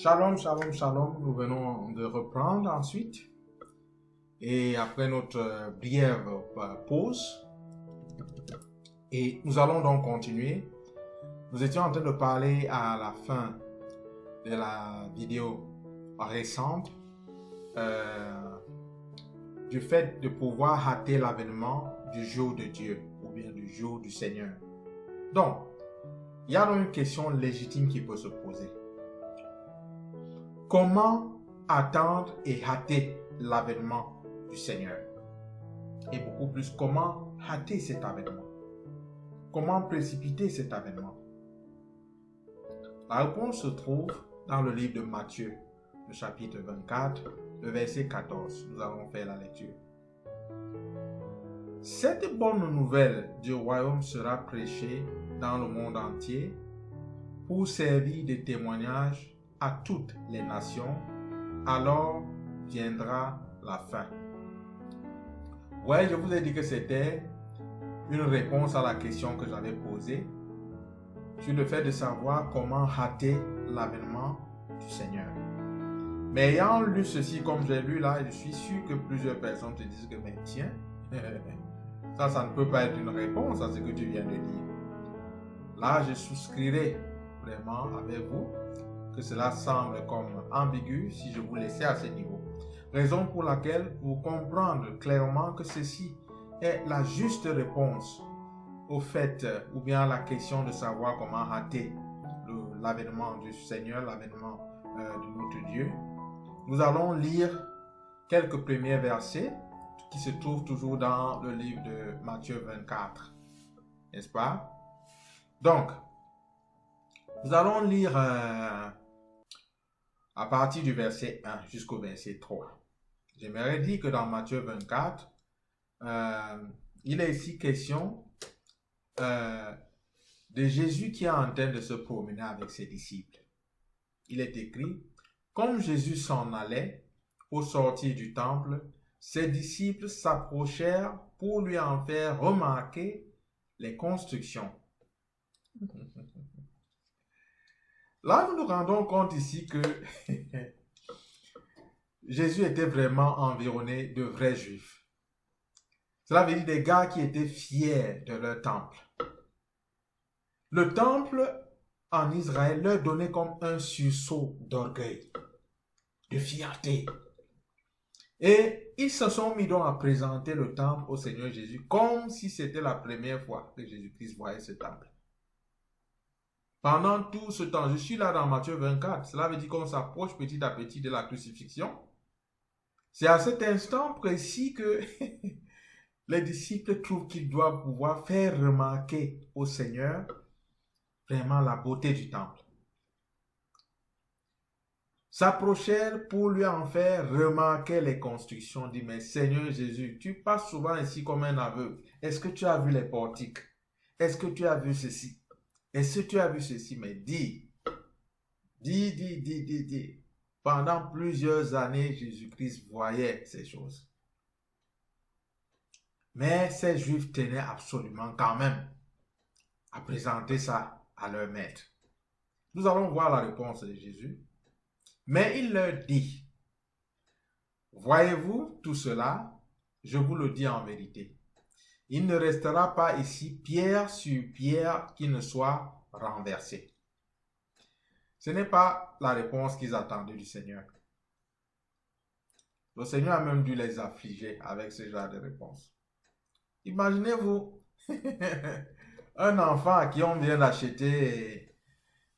Shalom, shalom, shalom. Nous venons de reprendre ensuite. Et après notre brève pause, et nous allons donc continuer. Nous étions en train de parler à la fin de la vidéo récente du fait de pouvoir hâter l'avènement du jour de Dieu ou bien du jour du Seigneur. Donc, il y a donc une question légitime qui peut se poser. Comment attendre et hâter l'avènement du Seigneur? Et beaucoup plus, comment hâter cet avènement? Comment précipiter cet avènement? La réponse se trouve dans le livre de Matthieu, le chapitre 24, le verset 14. Nous allons faire la lecture. Cette bonne nouvelle du royaume sera prêchée dans le monde entier pour servir de témoignage à toutes les nations. Alors viendra la fin. Ouais, je vous ai dit que c'était une réponse à la question que j'avais posée sur le fait de savoir comment hâter l'avènement du Seigneur. Mais ayant lu ceci comme j'ai lu là, je suis sûr que plusieurs personnes te disent que mais tiens, ça ne peut pas être une réponse à ce que tu viens de dire. Là, je souscrirai vraiment avec vous que cela semble comme ambigu si je vous laissais à ce niveau. Raison pour laquelle vous comprendre clairement que ceci est la juste réponse au fait ou bien à la question de savoir comment hâter l'avènement du Seigneur, l'avènement de notre Dieu. Nous allons lire quelques premiers versets qui se trouvent toujours dans le livre de Matthieu 24, n'est-ce pas? Donc, nous allons lire à partir du verset 1 jusqu'au verset 3. J'aimerais dire que dans Matthieu 24, il est ici question de Jésus qui est en train de se promener avec ses disciples. Il est écrit, comme Jésus s'en allait au sortir du temple, ses disciples s'approchèrent pour lui en faire remarquer les constructions. Là, nous nous rendons compte ici que Jésus était vraiment environné de vrais juifs. Cela veut dire des gars qui étaient fiers de leur temple. Le temple en Israël leur donnait comme un sursaut d'orgueil, de fierté. Et ils se sont mis donc à présenter le temple au Seigneur Jésus comme si c'était la première fois que Jésus-Christ voyait ce temple. Pendant tout ce temps, je suis là dans Matthieu 24, cela veut dire qu'on s'approche petit à petit de la crucifixion. C'est à cet instant précis que les disciples trouvent qu'ils doivent pouvoir faire remarquer au Seigneur vraiment la beauté du temple. S'approchèrent pour lui en faire remarquer les constructions. Dit, mais Seigneur Jésus, tu passes souvent ici comme un aveugle. Est-ce que tu as vu les portiques? Est-ce que tu as vu ceci? Est-ce que tu as vu ceci? Mais dis. Pendant plusieurs années, Jésus-Christ voyait ces choses. Mais ces Juifs tenaient absolument quand même à présenter ça à leur maître. Nous allons voir la réponse de Jésus. Mais il leur dit, voyez-vous tout cela? Je vous le dis en vérité. Il ne restera pas ici pierre sur pierre qui ne soit renversée. Ce n'est pas la réponse qu'ils attendaient du Seigneur. Le Seigneur a même dû les affliger avec ce genre de réponse. Imaginez-vous un enfant à qui on vient d'acheter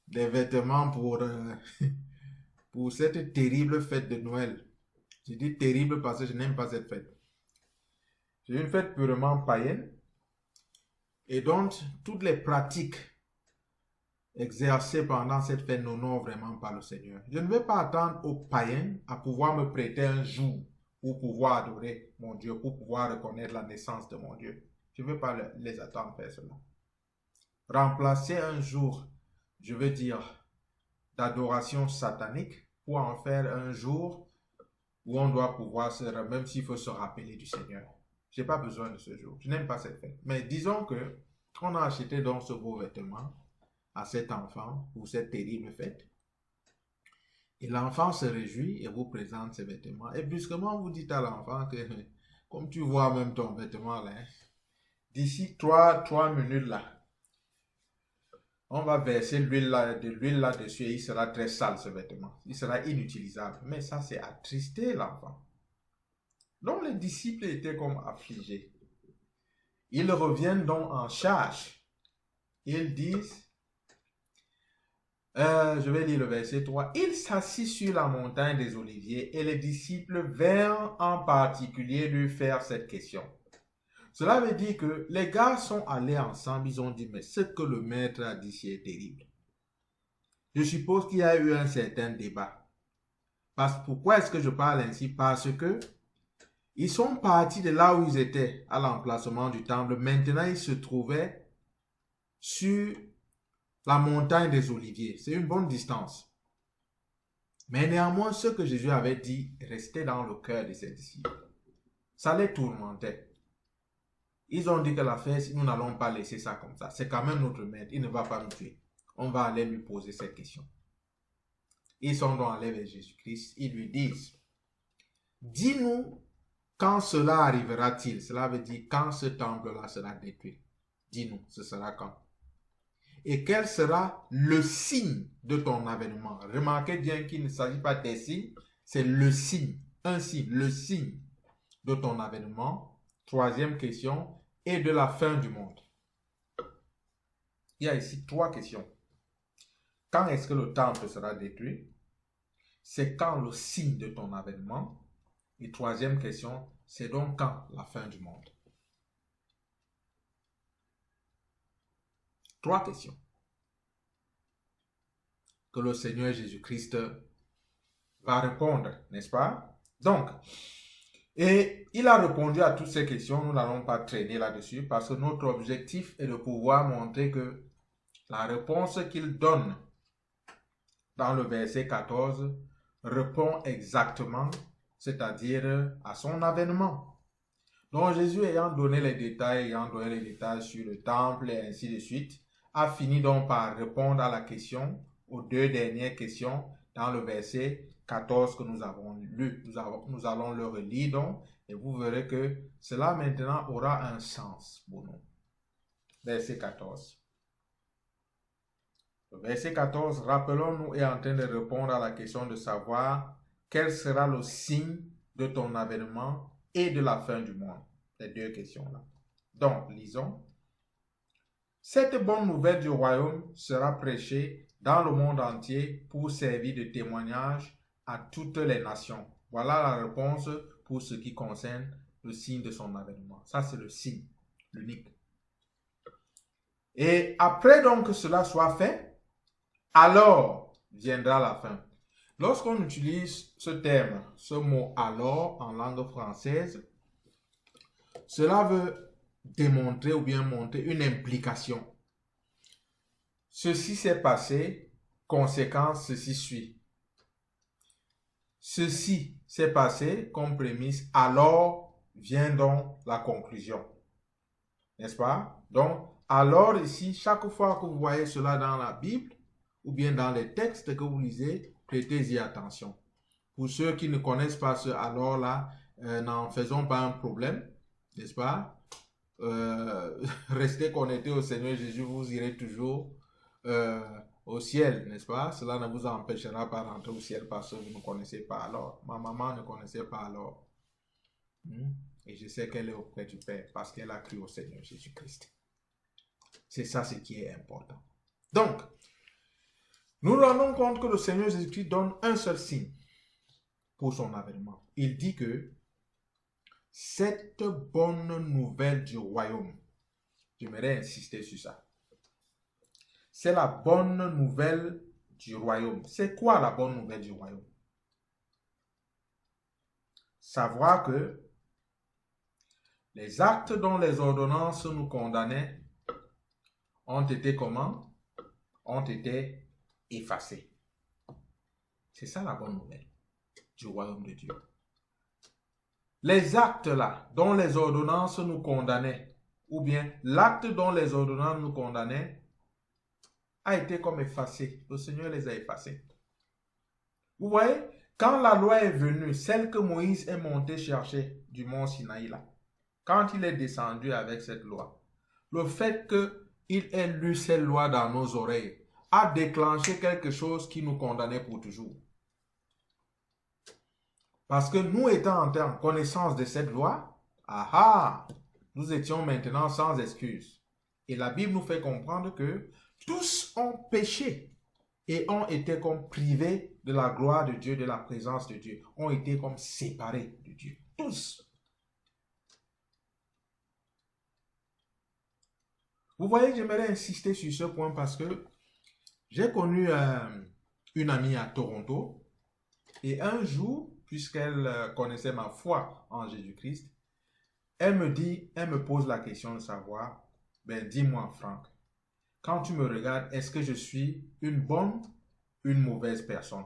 des vêtements pour cette terrible fête de Noël. Je dis terrible parce que je n'aime pas cette fête. C'est une fête purement païenne et donc toutes les pratiques exercées pendant cette fête n'honorent vraiment pas le Seigneur. Je ne vais pas attendre aux païens à pouvoir me prêter un jour pour pouvoir adorer mon Dieu, pour pouvoir reconnaître la naissance de mon Dieu. Je ne vais pas les attendre faire cela. Remplacer un jour, je veux dire, d'adoration satanique pour en faire un jour où on doit pouvoir même s'il faut se rappeler du Seigneur. Je n'ai pas besoin de ce jour. Je n'aime pas cette fête. Mais disons que on a acheté donc ce beau vêtement à cet enfant pour cette terrible fête. Et l'enfant se réjouit et vous présente ses vêtements. Et brusquement, vous dites à l'enfant que, comme tu vois même ton vêtement là, hein, d'ici 3 minutes là, on va verser de l'huile là-dessus et il sera très sale ce vêtement. Il sera inutilisable. Mais ça, c'est attrister l'enfant. Donc les disciples étaient comme affligés. Ils reviennent donc en charge. Ils disent, je vais lire le verset 3. Il s'assit sur la montagne des Oliviers et les disciples vinrent en particulier lui faire cette question. Cela veut dire que les gars sont allés ensemble, ils ont dit, mais ce que le maître a dit ici est terrible. Je suppose qu'il y a eu un certain débat. Pourquoi est-ce que je parle ainsi? Parce que ils sont partis de là où ils étaient, à l'emplacement du temple. Maintenant, ils se trouvaient sur la montagne des Oliviers. C'est une bonne distance. Mais néanmoins, ce que Jésus avait dit restait dans le cœur de ses disciples. Ça les tourmentait. Ils ont dit que l'affaire, nous n'allons pas laisser ça comme ça. C'est quand même notre maître. Il ne va pas nous tuer. On va aller lui poser cette question. Ils sont donc allés vers Jésus-Christ. Ils lui disent, dis-nous quand cela arrivera-t-il. Cela veut dire quand ce temple-là sera détruit. Dis-nous, ce sera quand. Et quel sera le signe de ton avènement? Remarquez bien qu'il ne s'agit pas des signes, c'est le signe. Un signe, le signe de ton avènement. Troisième question, et de la fin du monde. Il y a ici 3 questions. Quand est-ce que le temple sera détruit? C'est quand le signe de ton avènement. Et troisième question, c'est donc quand la fin du monde? 3 questions que le Seigneur Jésus-Christ va répondre, n'est-ce pas? Donc, et il a répondu à toutes ces questions. Nous n'allons pas traîner là-dessus parce que notre objectif est de pouvoir montrer que la réponse qu'il donne dans le verset 14 répond exactement, c'est-à-dire à son avènement. Donc Jésus ayant donné les détails sur le temple et ainsi de suite, a fini donc par répondre à la question, aux 2 dernières questions dans le verset 14 que nous avons lu. Nous allons le relire donc et vous verrez que cela maintenant aura un sens pour nous. Verset 14. Le verset 14, rappelons-nous, est en train de répondre à la question de savoir quel sera le signe de ton avènement et de la fin du monde. Les 2 questions-là. Donc, lisons. Cette bonne nouvelle du royaume sera prêchée dans le monde entier pour servir de témoignage à toutes les nations. Voilà la réponse pour ce qui concerne le signe de son avènement. Ça, c'est le signe, l'unique. Et après donc que cela soit fait, alors viendra la fin. Lorsqu'on utilise ce terme, ce mot alors en langue française, cela veut démontrer ou bien montrer une implication. Ceci s'est passé, conséquence, ceci suit. Ceci s'est passé comme prémisse, alors vient donc la conclusion. N'est-ce pas? Donc, alors ici, chaque fois que vous voyez cela dans la Bible, ou bien dans les textes que vous lisez, prêtez-y attention. Pour ceux qui ne connaissent pas ce alors-là, n'en faisons pas un problème, n'est-ce pas? Restez connectés au Seigneur Jésus, vous irez toujours au ciel, n'est-ce pas? Cela ne vous empêchera pas d'entrer au ciel parce que vous ne connaissez pas alors. Ma maman ne connaissait pas alors. Et je sais qu'elle est auprès du Père parce qu'elle a cru au Seigneur Jésus-Christ. C'est ça ce qui est important. Donc, nous nous rendons compte que le Seigneur Jésus-Christ donne un seul signe pour son avènement. Il dit que cette bonne nouvelle du royaume, j'aimerais insister sur ça. C'est la bonne nouvelle du royaume. C'est quoi la bonne nouvelle du royaume? Savoir que les actes dont les ordonnances nous condamnaient ont été comment? Ont été effacés. C'est ça la bonne nouvelle du royaume de Dieu. Les actes là dont les ordonnances nous condamnaient, ou bien l'acte dont les ordonnances nous condamnaient, a été comme effacé. Le Seigneur les a effacés. Vous voyez, quand la loi est venue, celle que Moïse est monté chercher du mont Sinaï là, quand il est descendu avec cette loi, le fait qu'il ait lu cette loi dans nos oreilles a déclenché quelque chose qui nous condamnait pour toujours. Parce que nous étant en connaissance de cette loi, nous étions maintenant sans excuse. Et la Bible nous fait comprendre que tous ont péché et ont été comme privés de la gloire de Dieu, de la présence de Dieu, ont été comme séparés de Dieu. Tous. Vous voyez, j'aimerais insister sur ce point parce que j'ai connu une amie à Toronto et un jour, puisqu'elle connaissait ma foi en Jésus-Christ, elle me pose la question de savoir, ben dis-moi Franck, quand tu me regardes, est-ce que je suis une bonne, une mauvaise personne?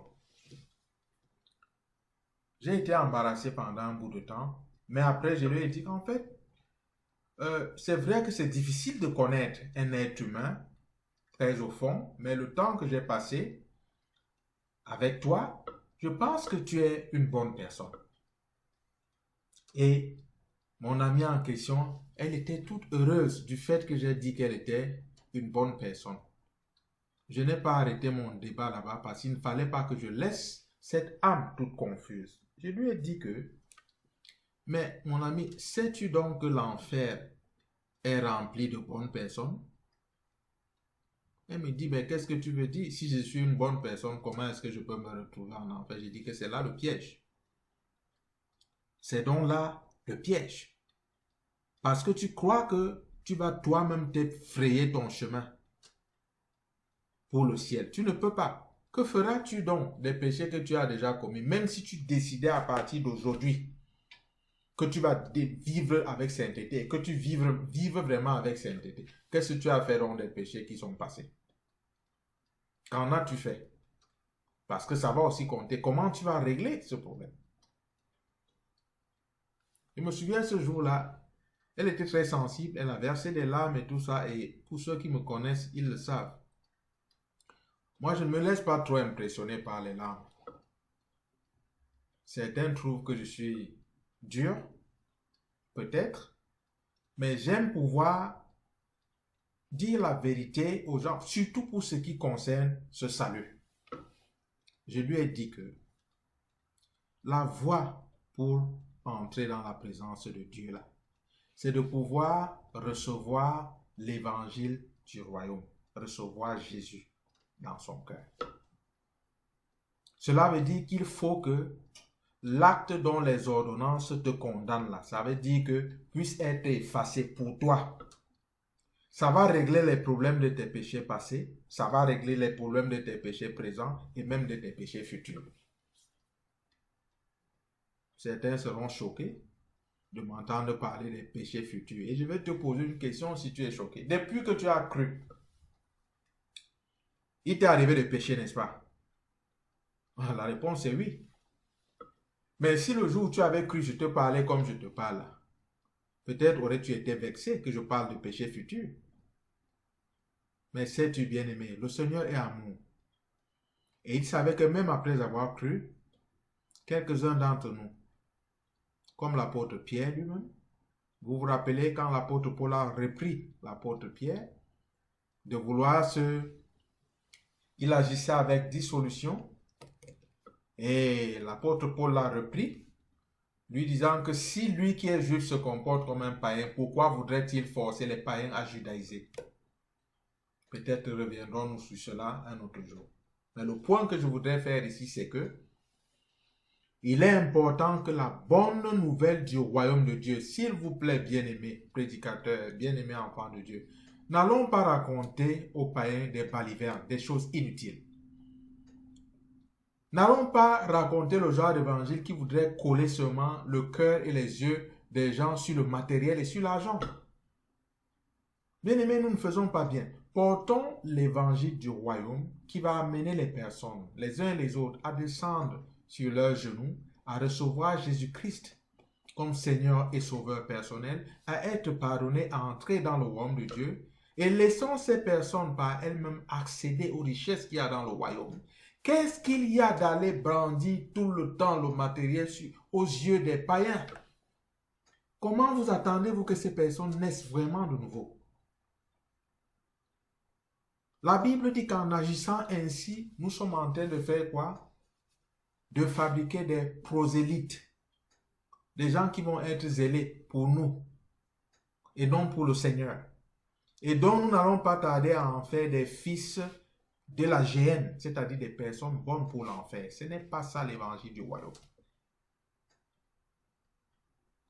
J'ai été embarrassé pendant un bout de temps, mais après je lui ai dit qu'en fait, c'est vrai que c'est difficile de connaître un être humain très au fond, mais le temps que j'ai passé avec toi, je pense que tu es une bonne personne. Et mon amie en question, elle était toute heureuse du fait que j'ai dit qu'elle était une bonne personne. Je n'ai pas arrêté mon débat là-bas parce qu'il ne fallait pas que je laisse cette âme toute confuse. Je lui ai dit que, mais mon ami, sais-tu donc que l'enfer est rempli de bonnes personnes? Elle me dit, mais qu'est-ce que tu veux dire? Si je suis une bonne personne, comment est-ce que je peux me retrouver en enfer? J'ai dit que c'est là le piège. C'est donc là le piège. Parce que tu crois que tu vas toi-même te frayer ton chemin pour le ciel. Tu ne peux pas. Que feras-tu donc des péchés que tu as déjà commis? Même si tu décidais à partir d'aujourd'hui que tu vas vivre avec sainteté et que tu vives vraiment avec sainteté, qu'est-ce que tu as fait donc des péchés qui sont passés? Qu'en as-tu fait? Parce que ça va aussi compter. Comment tu vas régler ce problème? Je me souviens ce jour-là, elle était très sensible, elle a versé des larmes et tout ça, et pour ceux qui me connaissent, ils le savent. Moi, je ne me laisse pas trop impressionner par les larmes. Certains trouvent que je suis dur, peut-être, mais j'aime pouvoir dire la vérité aux gens, surtout pour ce qui concerne ce salut. Je lui ai dit que la voie pour entrer dans la présence de Dieu, là, c'est de pouvoir recevoir l'évangile du royaume, recevoir Jésus dans son cœur. Cela veut dire qu'il faut que l'acte dont les ordonnances te condamnent là, ça veut dire que puisse être effacé pour toi. Ça va régler les problèmes de tes péchés passés, ça va régler les problèmes de tes péchés présents et même de tes péchés futurs. Certains seront choqués de m'entendre parler des péchés futurs. Et je vais te poser une question si tu es choqué. Depuis que tu as cru, il t'est arrivé de pécher, n'est-ce pas? La réponse est oui. Mais si le jour où tu avais cru, je te parlais comme je te parle, peut-être aurais-tu été vexé que je parle de péché futur. Mais sais-tu, bien-aimé, le Seigneur est amour. Et il savait que même après avoir cru, quelques-uns d'entre nous, comme l'apôtre Pierre lui-même, vous vous rappelez quand l'apôtre Paul a repris l'apôtre Pierre, de vouloir il agissait avec dissolution, et l'apôtre Paul l'a repris, lui disant que si lui qui est juif se comporte comme un païen, pourquoi voudrait-il forcer les païens à judaïser? Peut-être reviendrons-nous sur cela un autre jour. Mais le point que je voudrais faire ici, c'est que il est important que la bonne nouvelle du royaume de Dieu, s'il vous plaît, bien-aimés prédicateurs, bien-aimés enfants de Dieu, n'allons pas raconter aux païens des balivernes, des choses inutiles. N'allons pas raconter le genre d'évangile qui voudrait coller seulement le cœur et les yeux des gens sur le matériel et sur l'argent. Bien-aimés, nous ne faisons pas bien. Portons l'évangile du royaume qui va amener les personnes, les uns et les autres, à descendre sur leurs genoux, à recevoir Jésus-Christ comme Seigneur et Sauveur personnel, à être pardonnés, à entrer dans le royaume de Dieu, et laissons ces personnes par elles-mêmes accéder aux richesses qu'il y a dans le royaume. Qu'est-ce qu'il y a d'aller brandir tout le temps le matériel aux yeux des païens? Comment vous attendez-vous que ces personnes naissent vraiment de nouveau? La Bible dit qu'en agissant ainsi, nous sommes en train de faire quoi? De fabriquer des prosélytes. Des gens qui vont être zélés pour nous et non pour le Seigneur. Et donc nous n'allons pas tarder à en faire des fils de la géhenne, c'est-à-dire des personnes bonnes pour l'enfer. Ce n'est pas ça l'évangile du royaume.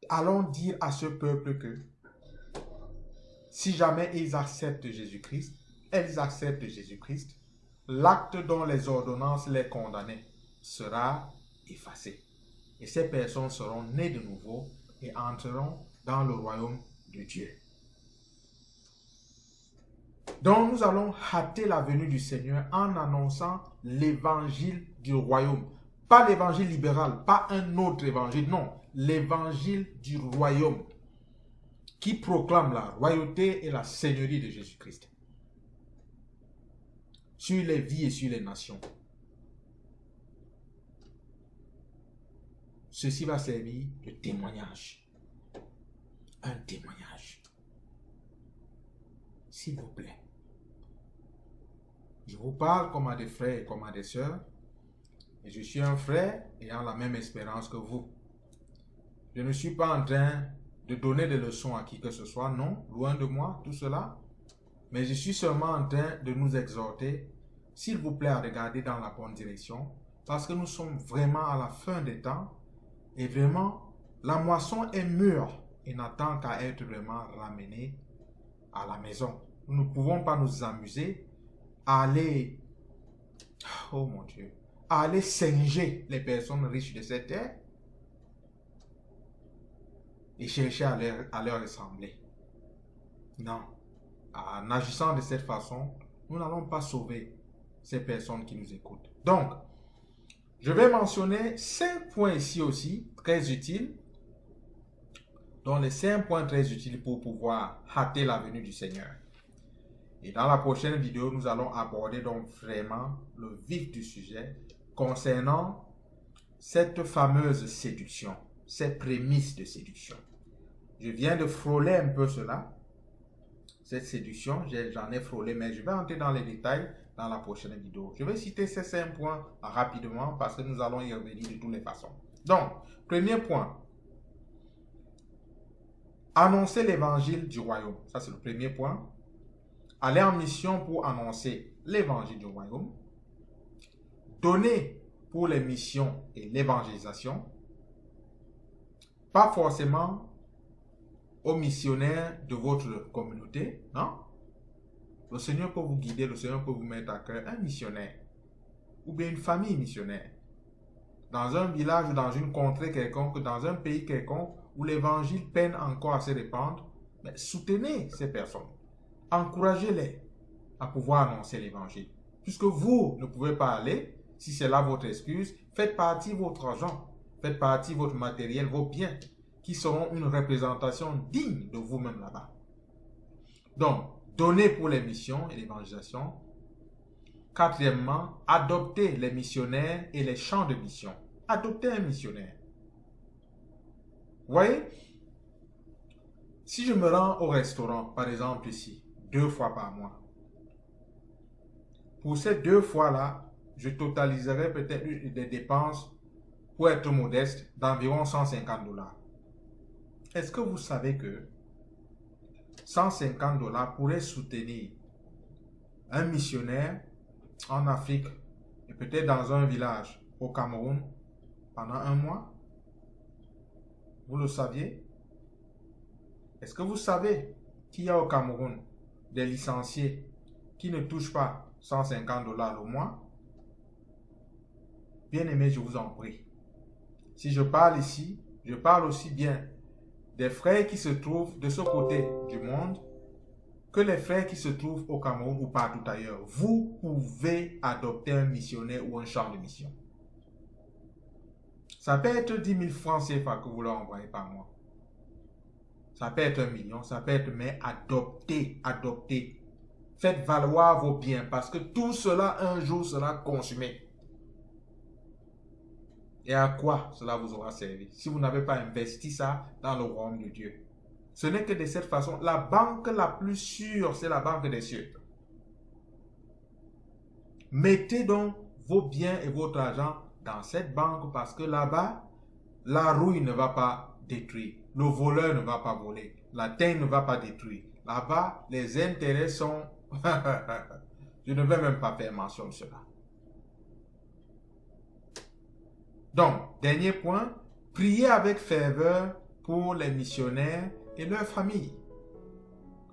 Allons dire à ce peuple que si jamais ils acceptent Jésus-Christ, elles acceptent Jésus-Christ, l'acte dont les ordonnances les condamnaient sera effacé. Et ces personnes seront nées de nouveau et entreront dans le royaume de Dieu. Donc nous allons hâter la venue du Seigneur en annonçant l'évangile du royaume. Pas l'évangile libéral, pas un autre évangile, non. L'évangile du royaume qui proclame la royauté et la seigneurie de Jésus-Christ sur les vies et sur les nations. Ceci va servir de témoignage. Un témoignage. S'il vous plaît. Je vous parle comme à des frères et comme à des sœurs. Et je suis un frère ayant la même espérance que vous. Je ne suis pas en train de donner des leçons à qui que ce soit, non, loin de moi, tout cela. Mais je suis seulement en train de nous exhorter, s'il vous plaît, à regarder dans la bonne direction, parce que nous sommes vraiment à la fin des temps, et vraiment, la moisson est mûre et n'attend qu'à être vraiment ramenée à la maison. Nous ne pouvons pas nous amuser à aller, oh mon Dieu, à aller singer les personnes riches de cette terre et chercher à leur ressembler. Non. En agissant de cette façon, nous n'allons pas sauver ces personnes qui nous écoutent. Donc, je vais mentionner 5 points ici aussi, très utiles. Donc, les 5 points très utiles pour pouvoir hâter la venue du Seigneur. Et dans la prochaine vidéo, nous allons aborder donc vraiment le vif du sujet concernant cette fameuse séduction, ces prémices de séduction. Je viens de frôler un peu cela, cette séduction, j'en ai frôlé, mais je vais entrer dans les détails dans la prochaine vidéo. Je vais citer ces 5 points rapidement parce que nous allons y revenir de toutes les façons. Donc, premier point, annoncer l'évangile du royaume. Ça, c'est le premier point. Aller en mission pour annoncer l'évangile du royaume. Donner pour les missions et l'évangélisation. Pas forcément aux missionnaires de votre communauté, non? Le Seigneur peut vous guider, le Seigneur peut vous mettre à cœur un missionnaire ou bien une famille missionnaire dans un village ou dans une contrée quelconque, dans un pays quelconque où l'évangile peine encore à se répandre. Mais soutenez ces personnes, encouragez-les à pouvoir annoncer l'évangile. Puisque vous ne pouvez pas aller, si c'est là votre excuse, faites partir votre argent, faites partir votre matériel, vos biens, qui seront une représentation digne de vous-même là-bas. Donc, donnez pour les missions et l'évangélisation. Quatrièmement, adoptez les missionnaires et les champs de mission. Adoptez un missionnaire. Vous voyez, si je me rends au restaurant, par exemple ici, 2 fois par mois, pour ces 2 fois-là, je totaliserai peut-être des dépenses, pour être modeste, d'environ $150. Est-ce que vous savez que $150 pourrait soutenir un missionnaire en Afrique et peut-être dans un village au Cameroun pendant 1 mois? Vous le saviez? Est-ce que vous savez qu'il y a au Cameroun des licenciés qui ne touchent pas $150 le mois? Bien-aimés, je vous en prie. Si je parle ici, je parle aussi bien des frères qui se trouvent de ce côté du monde que les frères qui se trouvent au Cameroun ou partout ailleurs. Vous pouvez adopter un missionnaire ou un champ de mission. Ça peut être 10 000 francs CFA que vous leur envoyez par mois. Ça peut être 1 million, ça peut être, mais adoptez. Faites valoir vos biens parce que tout cela un jour sera consumé. Et à quoi cela vous aura servi si vous n'avez pas investi ça dans le royaume de Dieu? Ce n'est que de cette façon. La banque la plus sûre, c'est la banque des cieux. Mettez donc vos biens et votre argent dans cette banque parce que là-bas, la rouille ne va pas détruire. Le voleur ne va pas voler. La terre ne va pas détruire. Là-bas, les intérêts sont... Je ne vais même pas faire mention de cela. Donc, dernier point, priez avec ferveur pour les missionnaires et leurs familles.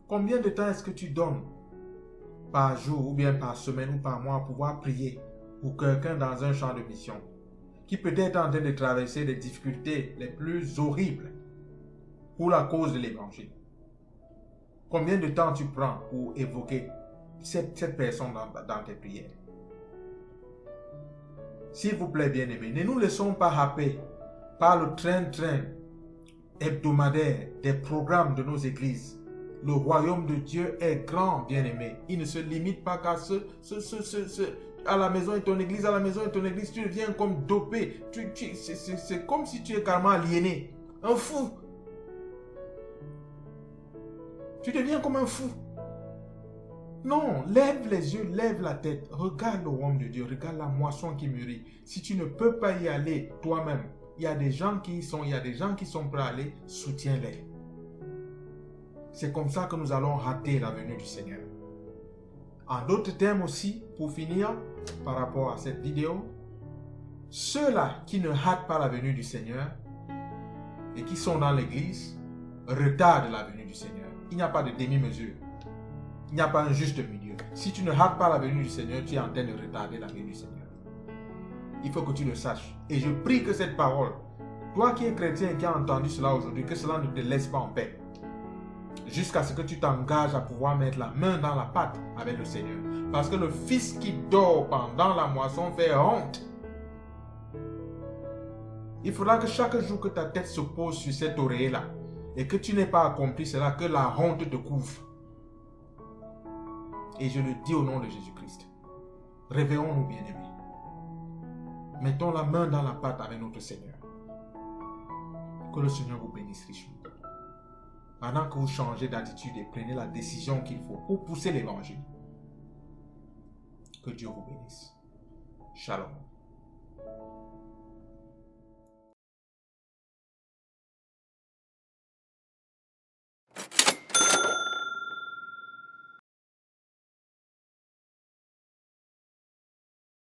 Combien de temps est-ce que tu donnes par jour ou bien par semaine ou par mois pour pouvoir prier pour quelqu'un dans un champ de mission qui peut être en train de traverser les difficultés les plus horribles pour la cause de l'évangile? Combien de temps tu prends pour évoquer cette personne dans tes prières? S'il vous plaît, bien-aimés, ne nous laissons pas happer par le train-train hebdomadaire des programmes de nos églises. Le royaume de Dieu est grand, bien-aimé. Il ne se limite pas qu'à à la maison et ton église, à la maison et ton église. Tu deviens comme dopé. C'est comme si tu es carrément aliéné. Un fou. Tu deviens comme un fou. Non, lève les yeux, lève la tête. Regarde le royaume de Dieu. Regarde la moisson qui mûrit. Si tu ne peux pas y aller toi-même, il y a des gens qui y sont, il y a des gens qui sont prêts à aller, soutiens-les. C'est comme ça que nous allons rater la venue du Seigneur. En d'autres termes aussi, pour finir, par rapport à cette vidéo, ceux-là qui ne hâtent pas la venue du Seigneur et qui sont dans l'église retardent la venue du Seigneur. Il n'y a pas de demi-mesure. Il n'y a pas un juste milieu. Si tu ne hâtes pas la venue du Seigneur, tu es en train de retarder la venue du Seigneur. Il faut que tu le saches. Et je prie que cette parole, toi qui es chrétien et qui as entendu cela aujourd'hui, que cela ne te laisse pas en paix. Jusqu'à ce que tu t'engages à pouvoir mettre la main dans la pâte avec le Seigneur. Parce que le fils qui dort pendant la moisson fait honte. Il faudra que chaque jour que ta tête se pose sur cet oreiller-là et que tu n'aies pas accompli cela, que la honte te couvre. Et je le dis au nom de Jésus-Christ. Réveillons-nous, bien-aimés. Mettons la main dans la pâte avec notre Seigneur. Que le Seigneur vous bénisse richement. Pendant que vous changez d'attitude et prenez la décision qu'il faut pour pousser l'évangile. Que Dieu vous bénisse. Shalom.